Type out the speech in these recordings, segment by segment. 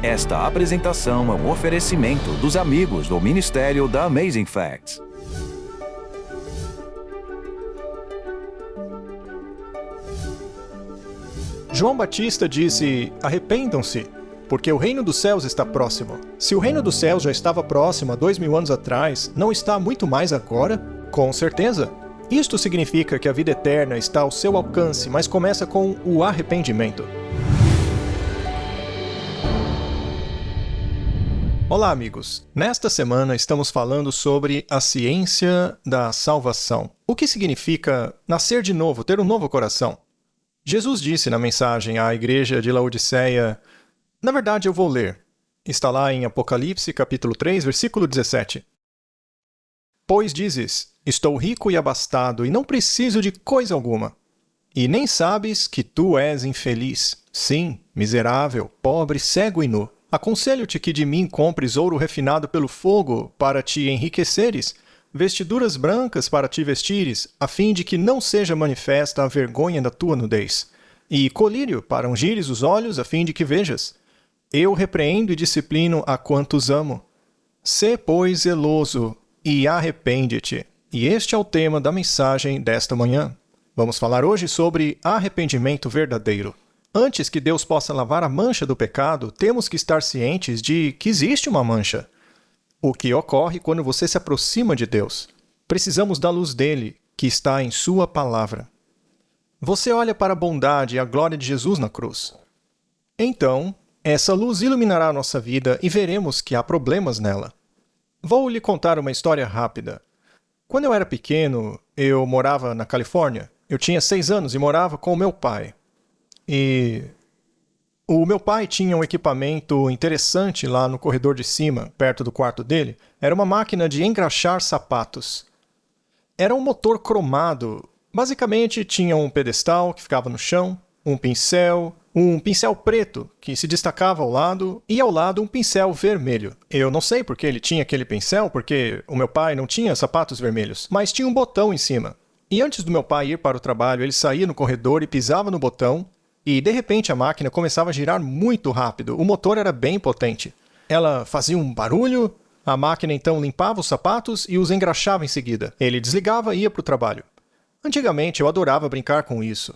Esta apresentação é um oferecimento dos amigos do Ministério da Amazing Facts. João Batista disse: arrependam-se, porque o reino dos céus está próximo. Se o reino dos céus já estava próximo há 2000 anos atrás, não está muito mais agora? Com certeza. Isto significa que a vida eterna está ao seu alcance, mas começa com o arrependimento. Olá, amigos! Nesta semana estamos falando sobre a ciência da salvação. O que significa nascer de novo, ter um novo coração? Jesus disse na mensagem à igreja de Laodiceia, na verdade eu vou ler, está lá em Apocalipse capítulo 3, versículo 17. Pois dizes, estou rico e abastado e não preciso de coisa alguma. E nem sabes que tu és infeliz, sim, miserável, pobre, cego e nu. Aconselho-te que de mim compres ouro refinado pelo fogo para te enriqueceres, vestiduras brancas para te vestires, a fim de que não seja manifesta a vergonha da tua nudez, e colírio para ungires os olhos, a fim de que vejas. Eu repreendo e disciplino a quantos amo. Sê, pois, zeloso e arrepende-te. E este é o tema da mensagem desta manhã. Vamos falar hoje sobre arrependimento verdadeiro. Antes que Deus possa lavar a mancha do pecado, temos que estar cientes de que existe uma mancha. O que ocorre quando você se aproxima de Deus? Precisamos da luz dele, que está em sua palavra. Você olha para a bondade e a glória de Jesus na cruz. Então, essa luz iluminará a nossa vida e veremos que há problemas nela. Vou lhe contar uma história rápida. Quando eu era pequeno, eu morava na Califórnia. Eu tinha 6 anos e morava com o meu pai. E o meu pai tinha um equipamento interessante lá no corredor de cima, perto do quarto dele. Era uma máquina de engraxar sapatos. Era um motor cromado. Basicamente tinha um pedestal que ficava no chão, um pincel preto que se destacava ao lado e ao lado um pincel vermelho. Eu não sei porque ele tinha aquele pincel, porque o meu pai não tinha sapatos vermelhos, mas tinha um botão em cima. E antes do meu pai ir para o trabalho, ele saía no corredor e pisava no botão. E, de repente, a máquina começava a girar muito rápido. O motor era bem potente. Ela fazia um barulho, a máquina então limpava os sapatos e os engraxava em seguida. Ele desligava e ia para o trabalho. Antigamente, eu adorava brincar com isso.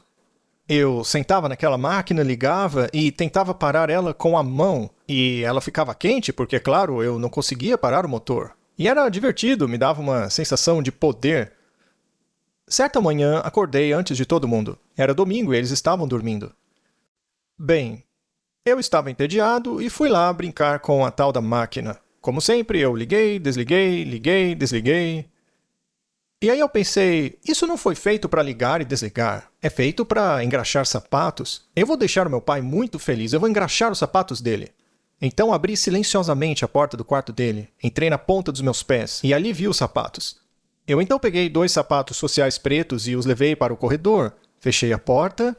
Eu sentava naquela máquina, ligava e tentava parar ela com a mão. E ela ficava quente porque, claro, eu não conseguia parar o motor. E era divertido, me dava uma sensação de poder. Certa manhã, acordei antes de todo mundo. Era domingo e eles estavam dormindo. Bem, eu estava entediado e fui lá brincar com a tal da máquina. Como sempre, eu liguei, desliguei. E aí eu pensei, isso não foi feito para ligar e desligar. É feito para engraxar sapatos. Eu vou deixar o meu pai muito feliz, eu vou engraxar os sapatos dele. Então abri silenciosamente a porta do quarto dele, entrei na ponta dos meus pés e ali vi os sapatos. Eu então peguei 2 sapatos sociais pretos e os levei para o corredor, fechei a porta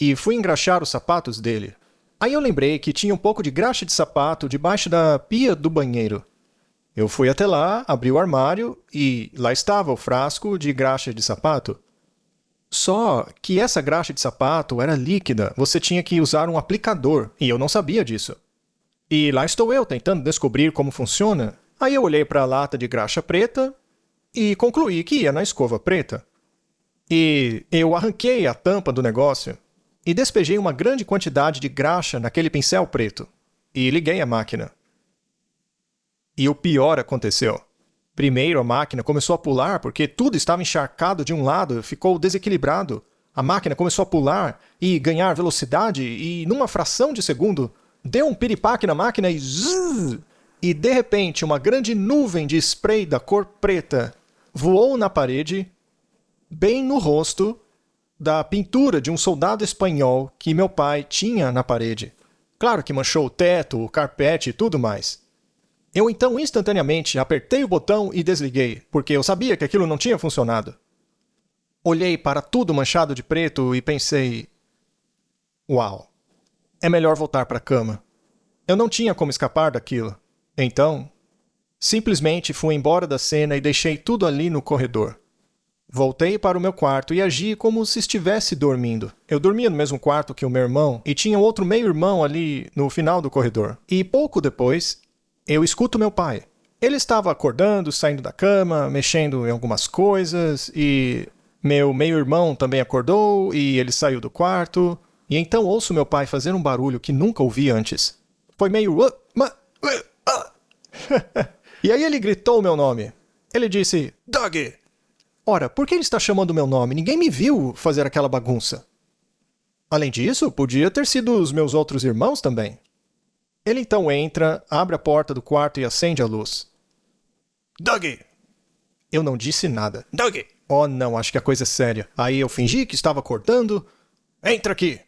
e fui engraxar os sapatos dele. Aí eu lembrei que tinha um pouco de graxa de sapato debaixo da pia do banheiro. Eu fui até lá, abri o armário e lá estava o frasco de graxa de sapato. Só que essa graxa de sapato era líquida, você tinha que usar um aplicador e eu não sabia disso. E lá estou eu tentando descobrir como funciona. Aí eu olhei para a lata de graxa preta e concluí que ia na escova preta. E eu arranquei a tampa do negócio e despejei uma grande quantidade de graxa naquele pincel preto. E liguei a máquina. E o pior aconteceu. Primeiro a máquina começou a pular porque tudo estava encharcado de um lado, ficou desequilibrado. A máquina começou a pular e ganhar velocidade e numa fração de segundo deu um piripaque na máquina e zzz! E de repente uma grande nuvem de spray da cor preta voou na parede, bem no rosto da pintura de um soldado espanhol que meu pai tinha na parede. Claro que manchou o teto, o carpete e tudo mais. Eu então instantaneamente apertei o botão e desliguei, porque eu sabia que aquilo não tinha funcionado. Olhei para tudo manchado de preto e pensei, uau, é melhor voltar para a cama. Eu não tinha como escapar daquilo. Então, simplesmente fui embora da cena e deixei tudo ali no corredor. Voltei para o meu quarto e agi como se estivesse dormindo. Eu dormia no mesmo quarto que o meu irmão e tinha outro meio-irmão ali no final do corredor. E pouco depois, eu escuto meu pai. Ele estava acordando, saindo da cama, mexendo em algumas coisas e meu meio-irmão também acordou e ele saiu do quarto. E então ouço meu pai fazer um barulho que nunca ouvi antes. Foi meio... E aí ele gritou o meu nome. Ele disse, Doug! Ora, por que ele está chamando o meu nome? Ninguém me viu fazer aquela bagunça. Além disso, podia ter sido os meus outros irmãos também. Ele então entra, abre a porta do quarto e acende a luz. Doug! Eu não disse nada. Doug! Oh não, acho que a coisa é séria. Aí eu fingi que estava acordando. Entra aqui!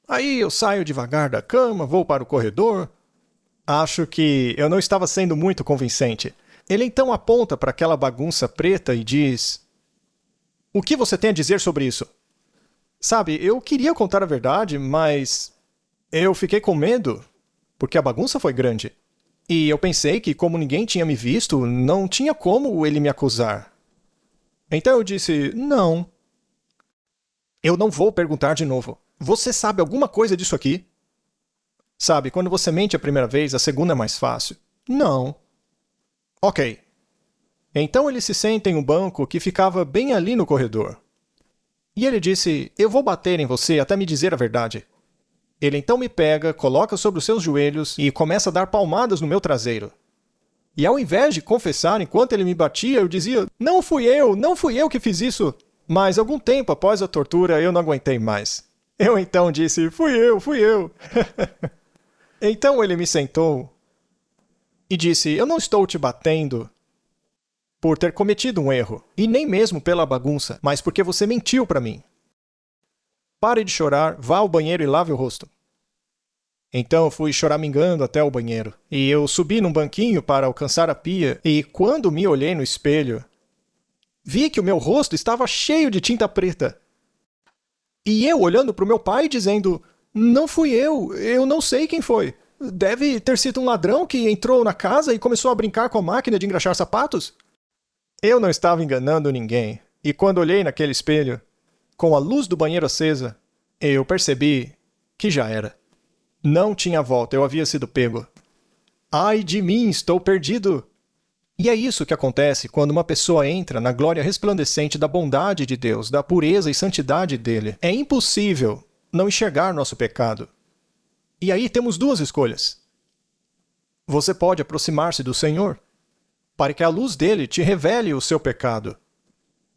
Aí eu saio devagar da cama, vou para o corredor. Acho que eu não estava sendo muito convincente. Ele então aponta para aquela bagunça preta e diz... O que você tem a dizer sobre isso? Sabe, eu queria contar a verdade, mas... eu fiquei com medo, porque a bagunça foi grande. E eu pensei que, como ninguém tinha me visto, não tinha como ele me acusar. Então eu disse, não. Eu não vou perguntar de novo. Você sabe alguma coisa disso aqui? Sabe, quando você mente a primeira vez, a segunda é mais fácil. Não. Ok. Então ele se senta em um banco que ficava bem ali no corredor. E ele disse, eu vou bater em você até me dizer a verdade. Ele então me pega, coloca sobre os seus joelhos e começa a dar palmadas no meu traseiro. E ao invés de confessar enquanto ele me batia, eu dizia, não fui eu que fiz isso. Mas algum tempo após a tortura eu não aguentei mais. Eu então disse, fui eu. Então ele me sentou e disse, eu não estou te batendo por ter cometido um erro, e nem mesmo pela bagunça, mas porque você mentiu para mim. Pare de chorar, vá ao banheiro e lave o rosto. Então eu fui choramingando até o banheiro, e eu subi num banquinho para alcançar a pia, e quando me olhei no espelho, vi que o meu rosto estava cheio de tinta preta. E eu olhando para o meu pai dizendo, não fui eu não sei quem foi. Deve ter sido um ladrão que entrou na casa e começou a brincar com a máquina de engraxar sapatos. Eu não estava enganando ninguém, e quando olhei naquele espelho, com a luz do banheiro acesa, eu percebi que já era. Não tinha volta, eu havia sido pego. Ai de mim, estou perdido! E é isso que acontece quando uma pessoa entra na glória resplandecente da bondade de Deus, da pureza e santidade dele. É impossível não enxergar nosso pecado. E aí temos duas escolhas. Você pode aproximar-se do Senhor, para que a luz dele te revele o seu pecado.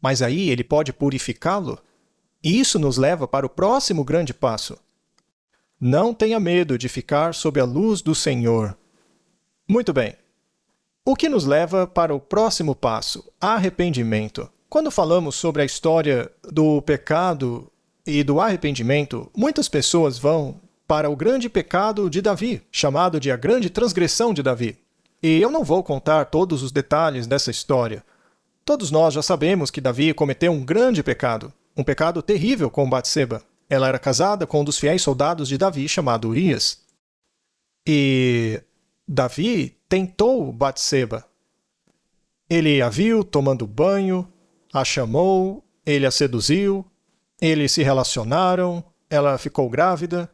Mas aí ele pode purificá-lo. E isso nos leva para o próximo grande passo. Não tenha medo de ficar sob a luz do Senhor. Muito bem. O que nos leva para o próximo passo, arrependimento. Quando falamos sobre a história do pecado e do arrependimento, muitas pessoas vão para o grande pecado de Davi, chamado de a grande transgressão de Davi. E eu não vou contar todos os detalhes dessa história. Todos nós já sabemos que Davi cometeu um grande pecado, um pecado terrível com Batseba. Ela era casada com um dos fiéis soldados de Davi chamado Urias. E Davi tentou Batseba. Ele a viu tomando banho, a chamou, ele a seduziu, eles se relacionaram, ela ficou grávida.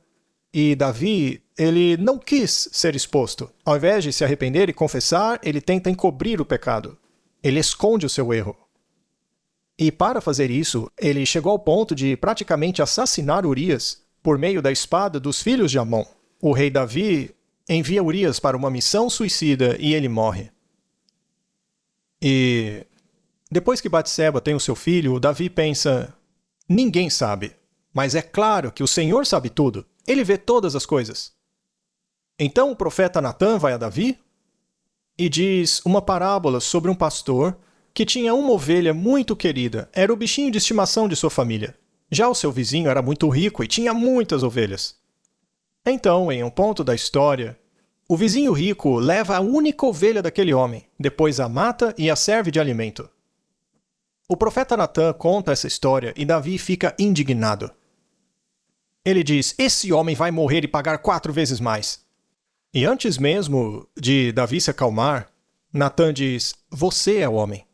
E Davi, ele não quis ser exposto. Ao invés de se arrepender e confessar, ele tenta encobrir o pecado. Ele esconde o seu erro. E para fazer isso, ele chegou ao ponto de praticamente assassinar Urias por meio da espada dos filhos de Amon. O rei Davi envia Urias para uma missão suicida e ele morre. E depois que Batseba tem o seu filho, Davi pensa, ninguém sabe, mas é claro que o Senhor sabe tudo. Ele vê todas as coisas. Então o profeta Natã vai a Davi e diz uma parábola sobre um pastor que tinha uma ovelha muito querida. Era o bichinho de estimação de sua família. Já o seu vizinho era muito rico e tinha muitas ovelhas. Então, em um ponto da história, o vizinho rico leva a única ovelha daquele homem, depois a mata e a serve de alimento. O profeta Natã conta essa história e Davi fica indignado. Ele diz, esse homem vai morrer e pagar 4 vezes mais. E antes mesmo de Davi se acalmar, Natã diz, você é o homem.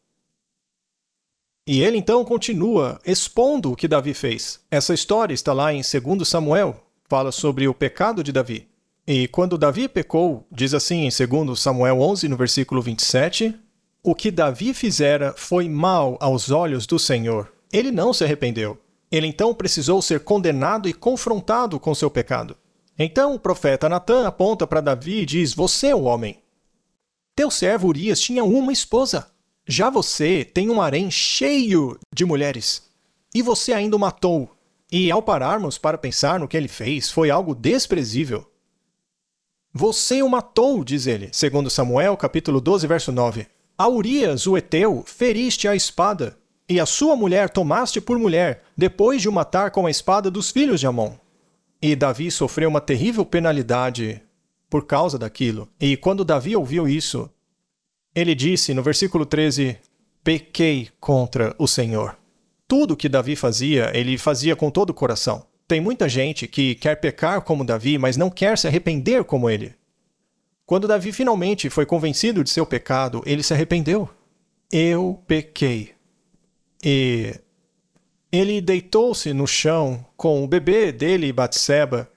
E ele então continua expondo o que Davi fez. Essa história está lá em 2 Samuel, fala sobre o pecado de Davi. E quando Davi pecou, diz assim em 2 Samuel 11, no versículo 27, o que Davi fizera foi mal aos olhos do Senhor. Ele não se arrependeu. Ele então precisou ser condenado e confrontado com seu pecado. Então o profeta Natã aponta para Davi e diz: você é o homem. Teu servo Urias tinha uma esposa. Já você tem um harém cheio de mulheres. E você ainda o matou. E ao pararmos para pensar no que ele fez, foi algo desprezível. Você o matou, diz ele, 2 Samuel, capítulo 12, verso 9. A Urias, o heteu, feriste a espada, e a sua mulher tomaste por mulher, depois de o matar com a espada dos filhos de Amon. E Davi sofreu uma terrível penalidade por causa daquilo. E quando Davi ouviu isso, ele disse no versículo 13, pequei contra o Senhor. Tudo que Davi fazia, ele fazia com todo o coração. Tem muita gente que quer pecar como Davi, mas não quer se arrepender como ele. Quando Davi finalmente foi convencido de seu pecado, ele se arrependeu. Eu pequei. E ele deitou-se no chão com o bebê dele e Batseba,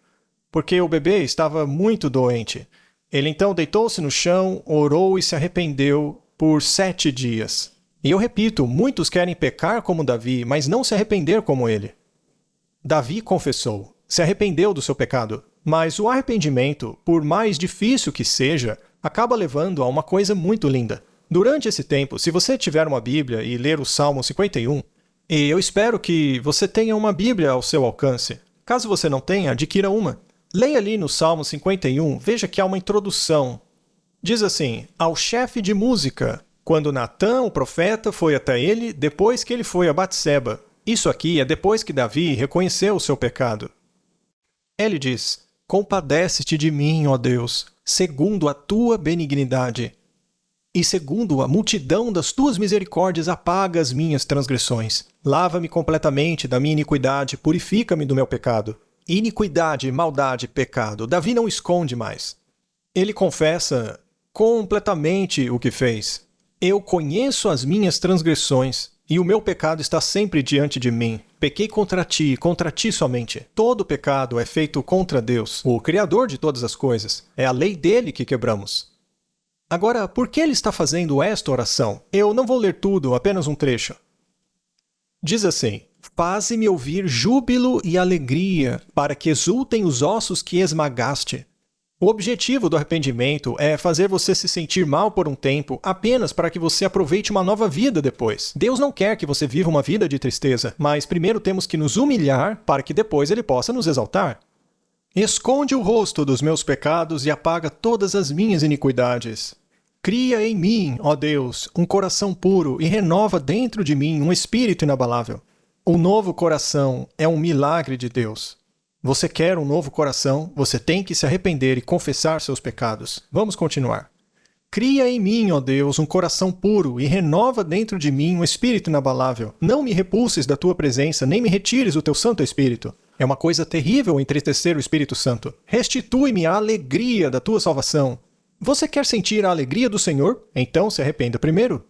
porque o bebê estava muito doente. Ele então deitou-se no chão, orou e se arrependeu por 7 dias. E eu repito, muitos querem pecar como Davi, mas não se arrepender como ele. Davi confessou, se arrependeu do seu pecado, mas o arrependimento, por mais difícil que seja, acaba levando a uma coisa muito linda. Durante esse tempo, se você tiver uma Bíblia e ler o Salmo 51, e eu espero que você tenha uma Bíblia ao seu alcance. Caso você não tenha, adquira uma. Leia ali no Salmo 51, veja que há uma introdução. Diz assim, ao chefe de música, quando Natã, o profeta, foi até ele, depois que ele foi a Batseba. Isso aqui é depois que Davi reconheceu o seu pecado. Ele diz, compadece-te de mim, ó Deus, segundo a tua benignidade. E segundo a multidão das tuas misericórdias apaga as minhas transgressões. Lava-me completamente da minha iniquidade, purifica-me do meu pecado. Iniquidade, maldade, pecado. Davi não esconde mais. Ele confessa completamente o que fez. Eu conheço as minhas transgressões, e o meu pecado está sempre diante de mim. Pequei contra ti somente. Todo pecado é feito contra Deus, o Criador de todas as coisas. É a lei dele que quebramos. Agora, por que ele está fazendo esta oração? Eu não vou ler tudo, apenas um trecho. Diz assim, faze-me ouvir júbilo e alegria, para que exultem os ossos que esmagaste. O objetivo do arrependimento é fazer você se sentir mal por um tempo, apenas para que você aproveite uma nova vida depois. Deus não quer que você viva uma vida de tristeza, mas primeiro temos que nos humilhar para que depois ele possa nos exaltar. Esconde o rosto dos meus pecados e apaga todas as minhas iniquidades. Cria em mim, ó Deus, um coração puro e renova dentro de mim um espírito inabalável. Um novo coração é um milagre de Deus. Você quer um novo coração, você tem que se arrepender e confessar seus pecados. Vamos continuar. Cria em mim, ó Deus, um coração puro e renova dentro de mim um espírito inabalável. Não me repulses da tua presença, nem me retires o teu Santo Espírito. É uma coisa terrível entristecer o Espírito Santo. Restitui-me a alegria da tua salvação. Você quer sentir a alegria do Senhor? Então se arrependa primeiro.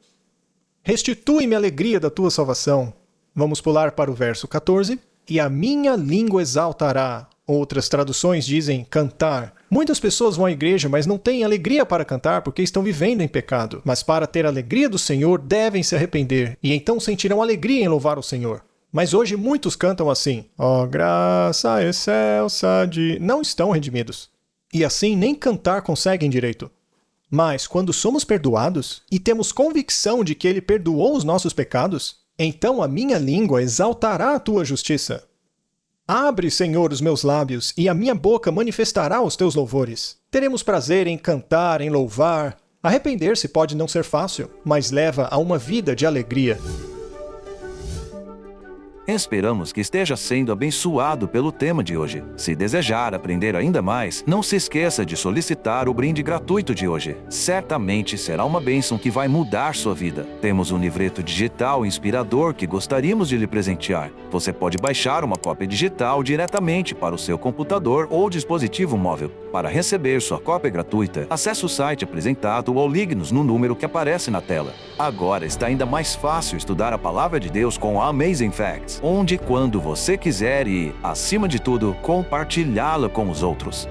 Restitui-me a alegria da tua salvação. Vamos pular para o verso 14. E a minha língua exaltará. Outras traduções dizem cantar. Muitas pessoas vão à igreja, mas não têm alegria para cantar porque estão vivendo em pecado. Mas para ter a alegria do Senhor, devem se arrepender, e então sentirão alegria em louvar o Senhor. Mas hoje muitos cantam assim, ó graça excelsa de... Não estão redimidos. E assim nem cantar conseguem direito. Mas quando somos perdoados, e temos convicção de que Ele perdoou os nossos pecados, então a minha língua exaltará a tua justiça. Abre, Senhor, os meus lábios, e a minha boca manifestará os teus louvores. Teremos prazer em cantar, em louvar. Arrepender-se pode não ser fácil, mas leva a uma vida de alegria. Esperamos que esteja sendo abençoado pelo tema de hoje. Se desejar aprender ainda mais, não se esqueça de solicitar o brinde gratuito de hoje. Certamente será uma bênção que vai mudar sua vida. Temos um livreto digital inspirador que gostaríamos de lhe presentear. Você pode baixar uma cópia digital diretamente para o seu computador ou dispositivo móvel. Para receber sua cópia gratuita, acesse o site apresentado ou ligue-nos no número que aparece na tela. Agora está ainda mais fácil estudar a Palavra de Deus com a Amazing Facts, onde e quando você quiser e, acima de tudo, compartilhá-la com os outros.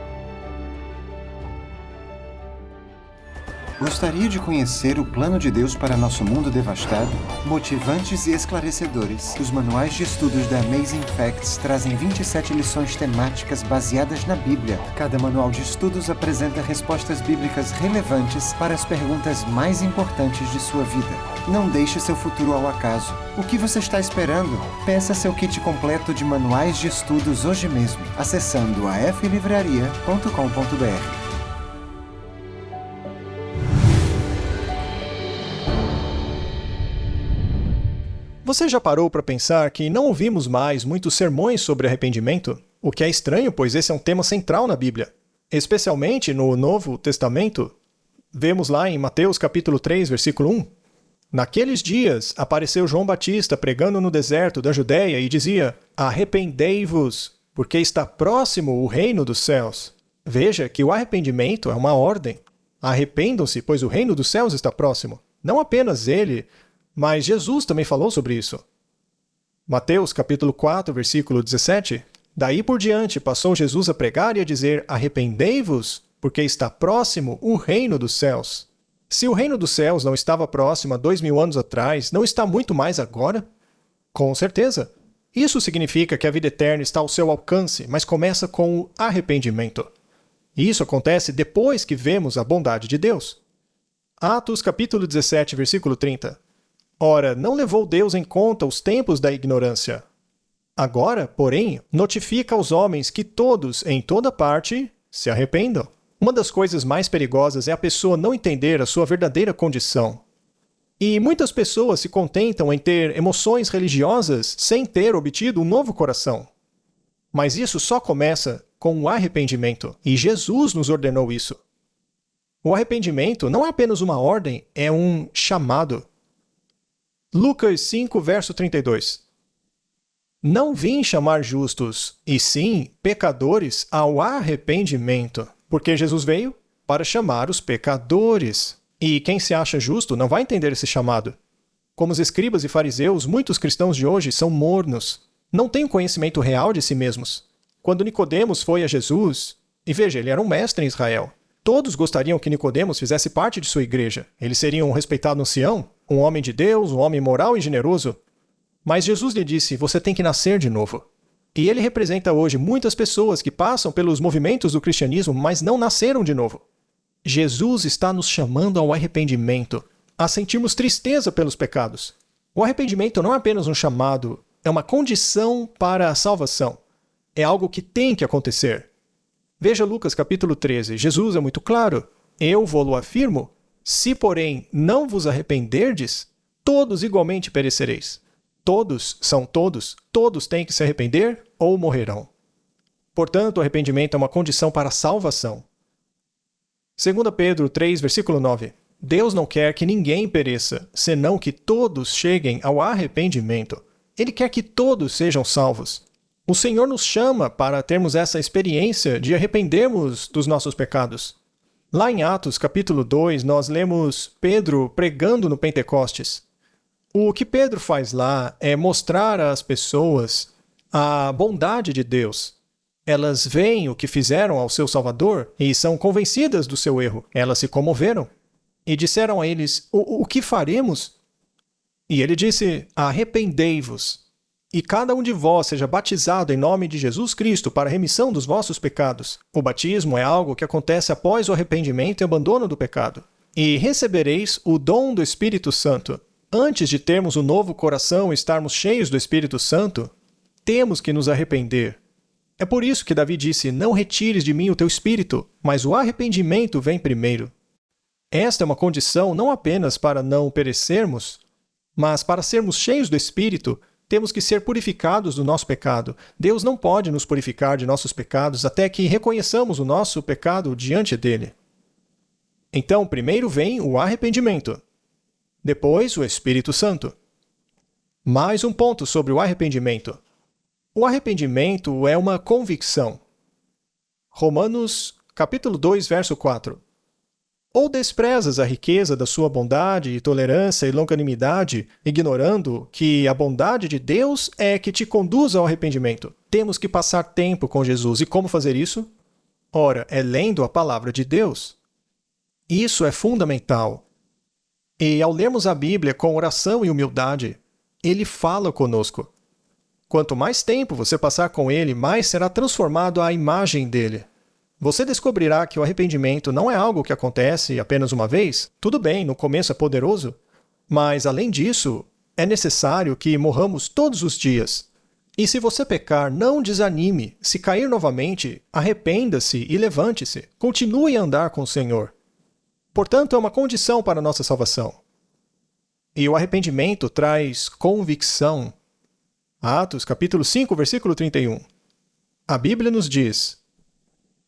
Gostaria de conhecer o plano de Deus para nosso mundo devastado? Motivantes e esclarecedores, os manuais de estudos da Amazing Facts trazem 27 lições temáticas baseadas na Bíblia. Cada manual de estudos apresenta respostas bíblicas relevantes para as perguntas mais importantes de sua vida. Não deixe seu futuro ao acaso. O que você está esperando? Peça seu kit completo de manuais de estudos hoje mesmo, acessando aflivraria.com.br. Você já parou para pensar que não ouvimos mais muitos sermões sobre arrependimento? O que é estranho, pois esse é um tema central na Bíblia. Especialmente no Novo Testamento. Vemos lá em Mateus capítulo 3, versículo 1. Naqueles dias apareceu João Batista pregando no deserto da Judéia e dizia: arrependei-vos, porque está próximo o reino dos céus. Veja que o arrependimento é uma ordem. Arrependam-se, pois o reino dos céus está próximo. Não apenas ele, mas Jesus também falou sobre isso. Mateus capítulo 4, versículo 17. Daí por diante passou Jesus a pregar e a dizer: arrependei-vos, porque está próximo o reino dos céus. Se o reino dos céus não estava próximo há 2000 anos atrás, não está muito mais agora? Com certeza. Isso significa que a vida eterna está ao seu alcance, mas começa com o arrependimento. E isso acontece depois que vemos a bondade de Deus. Atos capítulo 17, versículo 30. Ora, não levou Deus em conta os tempos da ignorância. Agora, porém, notifica aos homens que todos, em toda parte, se arrependam. Uma das coisas mais perigosas é a pessoa não entender a sua verdadeira condição. E muitas pessoas se contentam em ter emoções religiosas sem ter obtido um novo coração. Mas isso só começa com o arrependimento, e Jesus nos ordenou isso. O arrependimento não é apenas uma ordem, é um chamado. Lucas 5, verso 32. Não vim chamar justos, e sim pecadores ao arrependimento. Porque Jesus veio para chamar os pecadores. E quem se acha justo não vai entender esse chamado. Como os escribas e fariseus, muitos cristãos de hoje são mornos. Não têm o conhecimento real de si mesmos. Quando Nicodemos foi a Jesus, e veja, ele era um mestre em Israel. Todos gostariam que Nicodemos fizesse parte de sua igreja. Ele seria um respeitado ancião, um homem de Deus, um homem moral e generoso. Mas Jesus lhe disse: você tem que nascer de novo. E ele representa hoje muitas pessoas que passam pelos movimentos do cristianismo, mas não nasceram de novo. Jesus está nos chamando ao arrependimento, a sentirmos tristeza pelos pecados. O arrependimento não é apenas um chamado, é uma condição para a salvação. É algo que tem que acontecer. Veja Lucas capítulo 13. Jesus é muito claro. Eu vou-lo afirmo, se porém não vos arrependerdes, todos igualmente perecereis. Todos são todos têm que se arrepender ou morrerão. Portanto, o arrependimento é uma condição para a salvação. 2 Pedro 3, versículo 9. Deus não quer que ninguém pereça, senão que todos cheguem ao arrependimento. Ele quer que todos sejam salvos. O Senhor nos chama para termos essa experiência de arrependermos dos nossos pecados. Lá em Atos capítulo 2, nós lemos Pedro pregando no Pentecostes. O que Pedro faz lá é mostrar às pessoas a bondade de Deus. Elas veem o que fizeram ao seu Salvador e são convencidas do seu erro. Elas se comoveram e disseram a eles: o que faremos? E ele disse: arrependei-vos, e cada um de vós seja batizado em nome de Jesus Cristo para a remissão dos vossos pecados. O batismo é algo que acontece após o arrependimento e abandono do pecado. E recebereis o dom do Espírito Santo. Antes de termos o novo coração e estarmos cheios do Espírito Santo, temos que nos arrepender. É por isso que Davi disse: não retires de mim o teu espírito, mas o arrependimento vem primeiro. Esta é uma condição não apenas para não perecermos, mas para sermos cheios do Espírito Temos que ser purificados do nosso pecado. Deus não pode nos purificar de nossos pecados até que reconheçamos o nosso pecado diante dele. Então, primeiro vem o arrependimento. Depois, o Espírito Santo. Mais um ponto sobre o arrependimento. O arrependimento é uma convicção. Romanos, capítulo 2, verso 4. Ou desprezas a riqueza da sua bondade e tolerância e longanimidade, ignorando que a bondade de Deus é que te conduz ao arrependimento. Temos que passar tempo com Jesus. E como fazer isso? Ora, é lendo a palavra de Deus. Isso é fundamental. E ao lermos a Bíblia com oração e humildade, Ele fala conosco. Quanto mais tempo você passar com Ele, mais será transformado à imagem dele. Você descobrirá que o arrependimento não é algo que acontece apenas uma vez. Tudo bem, no começo é poderoso, mas além disso, é necessário que morramos todos os dias. E se você pecar, não desanime. Se cair novamente, arrependa-se e levante-se. Continue a andar com o Senhor. Portanto, é uma condição para a nossa salvação. E o arrependimento traz convicção. Atos, capítulo 5, versículo 31. A Bíblia nos diz: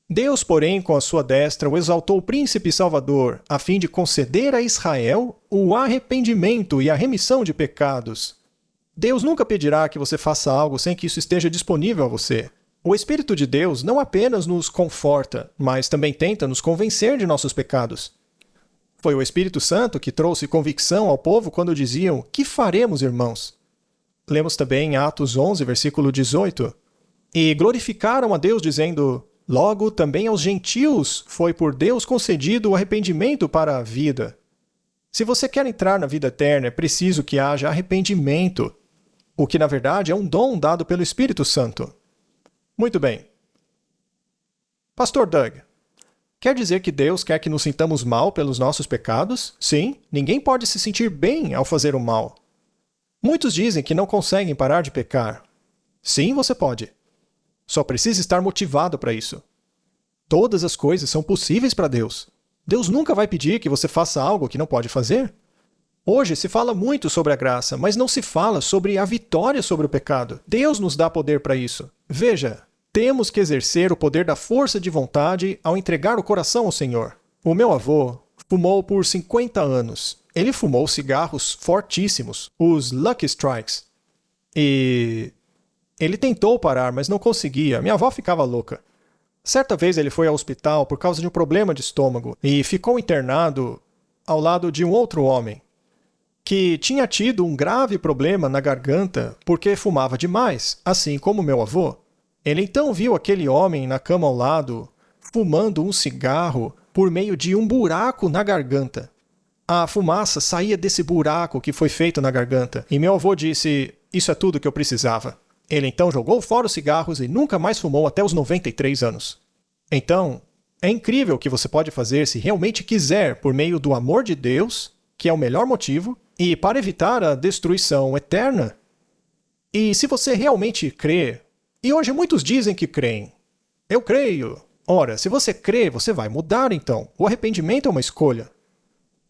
Deus, porém, com a sua destra, o exaltou príncipe e salvador, a fim de conceder a Israel o arrependimento e a remissão de pecados. Deus nunca pedirá que você faça algo sem que isso esteja disponível a você. O Espírito de Deus não apenas nos conforta, mas também tenta nos convencer de nossos pecados. Foi o Espírito Santo que trouxe convicção ao povo quando diziam: "Que faremos, irmãos?" Lemos também em Atos 11, versículo 18. E glorificaram a Deus, dizendo: "Logo, também aos gentios foi por Deus concedido o arrependimento para a vida." Se você quer entrar na vida eterna, é preciso que haja arrependimento, o que, na verdade, é um dom dado pelo Espírito Santo. Muito bem. Pastor Doug, quer dizer que Deus quer que nos sintamos mal pelos nossos pecados? Sim, ninguém pode se sentir bem ao fazer o mal. Muitos dizem que não conseguem parar de pecar. Sim, você pode. Só precisa estar motivado para isso. Todas as coisas são possíveis para Deus. Deus nunca vai pedir que você faça algo que não pode fazer. Hoje se fala muito sobre a graça, mas não se fala sobre a vitória sobre o pecado. Deus nos dá poder para isso. Veja, temos que exercer o poder da força de vontade ao entregar o coração ao Senhor. O meu avô fumou por 50 anos. Ele fumou cigarros fortíssimos, os Lucky Strikes. E ele tentou parar, mas não conseguia. Minha avó ficava louca. Certa vez ele foi ao hospital por causa de um problema de estômago e ficou internado ao lado de um outro homem que tinha tido um grave problema na garganta porque fumava demais, assim como meu avô. Ele então viu aquele homem na cama ao lado, fumando um cigarro por meio de um buraco na garganta. A fumaça saía desse buraco que foi feito na garganta, e meu avô disse: "Isso é tudo que eu precisava." Ele então jogou fora os cigarros e nunca mais fumou até os 93 anos. Então, é incrível o que você pode fazer se realmente quiser por meio do amor de Deus, que é o melhor motivo, e para evitar a destruição eterna. E se você realmente crê, e hoje muitos dizem que creem, eu creio. Ora, se você crê, você vai mudar então. O arrependimento é uma escolha.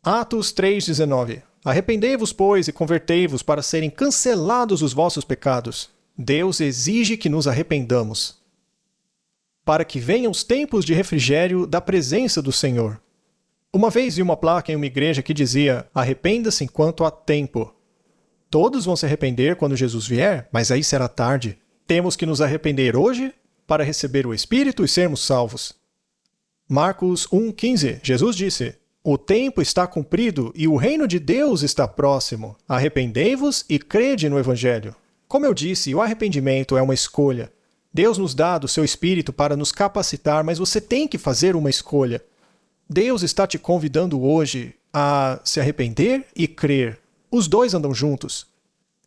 Atos 3,19. Arrependei-vos, pois, e convertei-vos para serem cancelados os vossos pecados. Deus exige que nos arrependamos, para que venham os tempos de refrigério da presença do Senhor. Uma vez vi uma placa em uma igreja que dizia: "Arrependa-se enquanto há tempo." Todos vão se arrepender quando Jesus vier, mas aí será tarde. Temos que nos arrepender hoje para receber o Espírito e sermos salvos. Marcos 1,15. Jesus disse: "O tempo está cumprido e o reino de Deus está próximo. Arrependei-vos e crede no Evangelho." Como eu disse, o arrependimento é uma escolha. Deus nos dá do seu Espírito para nos capacitar, mas você tem que fazer uma escolha. Deus está te convidando hoje a se arrepender e crer. Os dois andam juntos.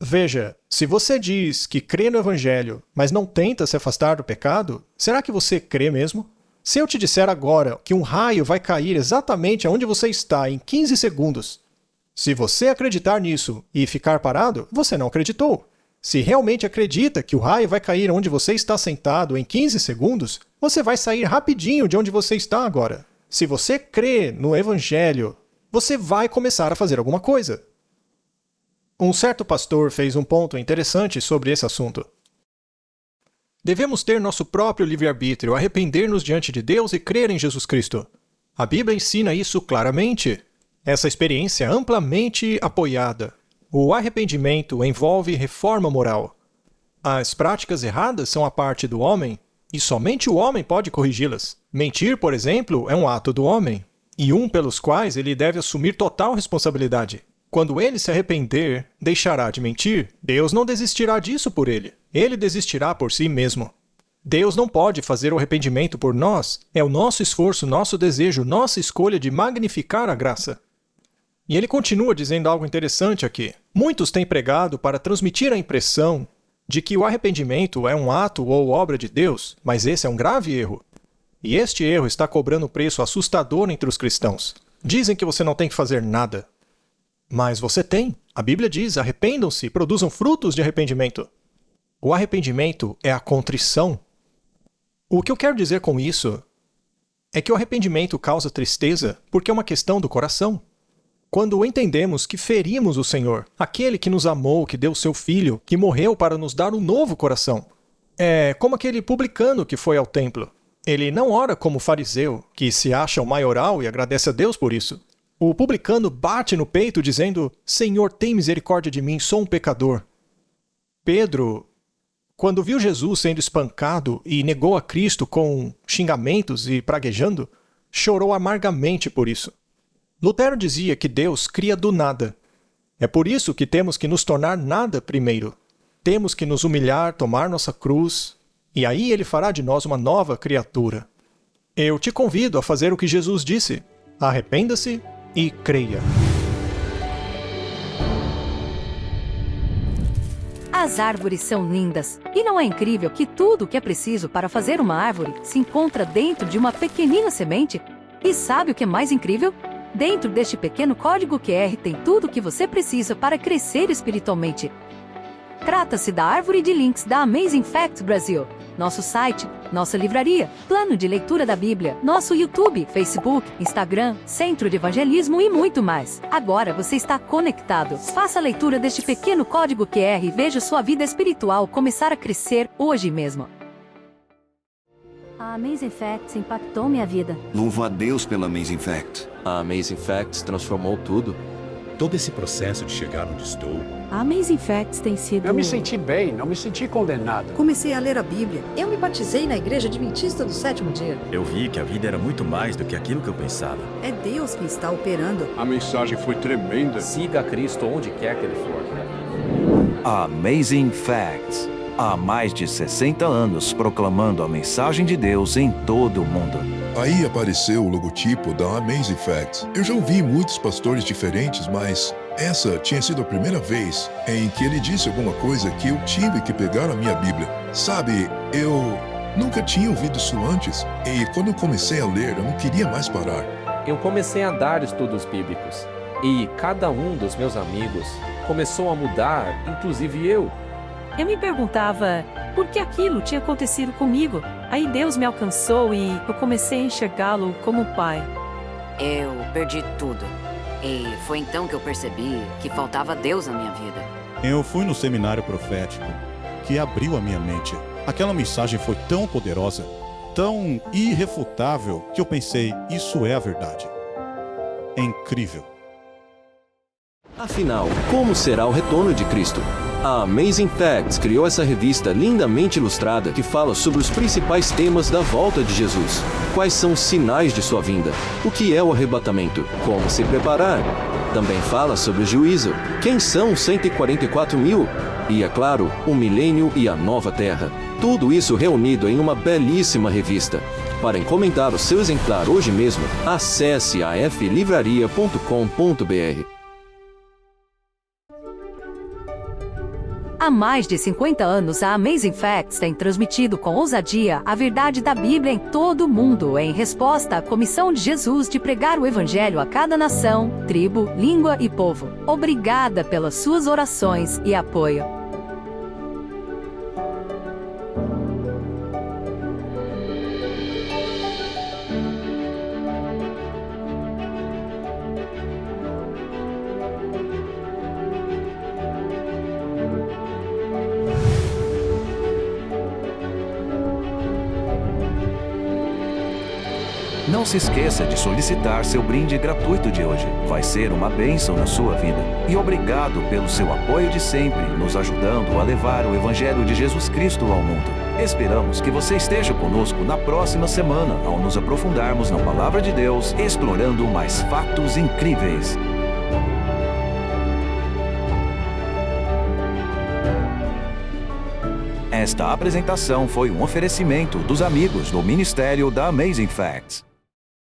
Veja, se você diz que crê no Evangelho, mas não tenta se afastar do pecado, será que você crê mesmo? Se eu te disser agora que um raio vai cair exatamente onde você está em 15 segundos, se você acreditar nisso e ficar parado, você não acreditou. Se realmente acredita que o raio vai cair onde você está sentado em 15 segundos, você vai sair rapidinho de onde você está agora. Se você crê no Evangelho, você vai começar a fazer alguma coisa. Um certo pastor fez um ponto interessante sobre esse assunto. Devemos ter nosso próprio livre-arbítrio, arrepender-nos diante de Deus e crer em Jesus Cristo. A Bíblia ensina isso claramente. Essa experiência é amplamente apoiada. O arrependimento envolve reforma moral. As práticas erradas são a parte do homem, e somente o homem pode corrigi-las. Mentir, por exemplo, é um ato do homem, e um pelos quais ele deve assumir total responsabilidade. Quando ele se arrepender, deixará de mentir, Deus não desistirá disso por ele. Ele desistirá por si mesmo. Deus não pode fazer o arrependimento por nós. É o nosso esforço, nosso desejo, nossa escolha de magnificar a graça. E ele continua dizendo algo interessante aqui. Muitos têm pregado para transmitir a impressão de que o arrependimento é um ato ou obra de Deus, mas esse é um grave erro. E este erro está cobrando um preço assustador entre os cristãos. Dizem que você não tem que fazer nada. Mas você tem. A Bíblia diz, arrependam-se, produzam frutos de arrependimento. O arrependimento é a contrição. O que eu quero dizer com isso é que o arrependimento causa tristeza porque é uma questão do coração. Quando entendemos que ferimos o Senhor, aquele que nos amou, que deu seu Filho, que morreu para nos dar um novo coração. É como aquele publicano que foi ao templo. Ele não ora como fariseu, que se acha o maioral e agradece a Deus por isso. O publicano bate no peito dizendo, Senhor, tem misericórdia de mim, sou um pecador. Pedro, quando viu Jesus sendo espancado e negou a Cristo com xingamentos e praguejando, chorou amargamente por isso. Lutero dizia que Deus cria do nada. É por isso que temos que nos tornar nada primeiro. Temos que nos humilhar, tomar nossa cruz, e aí ele fará de nós uma nova criatura. Eu te convido a fazer o que Jesus disse. Arrependa-se e creia. As árvores são lindas, e não é incrível que tudo o que é preciso para fazer uma árvore se encontra dentro de uma pequenina semente? E sabe o que é mais incrível? Dentro deste pequeno código QR tem tudo o que você precisa para crescer espiritualmente. Trata-se da árvore de links da Amazing Facts Brasil. Nosso site, nossa livraria, plano de leitura da Bíblia, nosso YouTube, Facebook, Instagram, Centro de Evangelismo e muito mais. Agora você está conectado. Faça a leitura deste pequeno código QR e veja sua vida espiritual começar a crescer hoje mesmo. A Amazing Facts impactou minha vida. Louvo a Deus pela Amazing Facts. A Amazing Facts transformou tudo. Todo esse processo de chegar onde estou. A Amazing Facts tem sido... Eu me senti bem, não me senti condenado. Comecei a ler a Bíblia. Eu me batizei na Igreja Adventista do Sétimo Dia. Eu vi que a vida era muito mais do que aquilo que eu pensava. É Deus que está operando. A mensagem foi tremenda. Siga a Cristo onde quer que ele for. Amazing Facts. Há mais de 60 anos proclamando a mensagem de Deus em todo o mundo. Aí apareceu o logotipo da Amazing Facts. Eu já ouvi muitos pastores diferentes, mas essa tinha sido a primeira vez em que ele disse alguma coisa que eu tive que pegar a minha Bíblia. Sabe, eu nunca tinha ouvido isso antes, e quando eu comecei a ler, eu não queria mais parar. Eu comecei a dar estudos bíblicos, e cada um dos meus amigos começou a mudar, inclusive eu. Eu me perguntava por que aquilo tinha acontecido comigo. Aí Deus me alcançou e eu comecei a enxergá-lo como pai. Eu perdi tudo. E foi então que eu percebi que faltava Deus na minha vida. Eu fui no seminário profético, que abriu a minha mente. Aquela mensagem foi tão poderosa, tão irrefutável, que eu pensei, isso é a verdade. É incrível. Afinal, como será o retorno de Cristo? A Amazing Facts criou essa revista lindamente ilustrada que fala sobre os principais temas da volta de Jesus. Quais são os sinais de sua vinda? O que é o arrebatamento? Como se preparar? Também fala sobre o juízo. Quem são os 144 mil? E, é claro, o milênio e a nova terra. Tudo isso reunido em uma belíssima revista. Para encomendar o seu exemplar hoje mesmo, acesse aflivraria.com.br. Há mais de 50 anos, a Amazing Facts tem transmitido com ousadia a verdade da Bíblia em todo o mundo, em resposta à comissão de Jesus de pregar o Evangelho a cada nação, tribo, língua e povo. Obrigada pelas suas orações e apoio. Não se esqueça de solicitar seu brinde gratuito de hoje. Vai ser uma bênção na sua vida. E obrigado pelo seu apoio de sempre, nos ajudando a levar o Evangelho de Jesus Cristo ao mundo. Esperamos que você esteja conosco na próxima semana, ao nos aprofundarmos na Palavra de Deus, explorando mais fatos incríveis. Esta apresentação foi um oferecimento dos amigos do Ministério da Amazing Facts.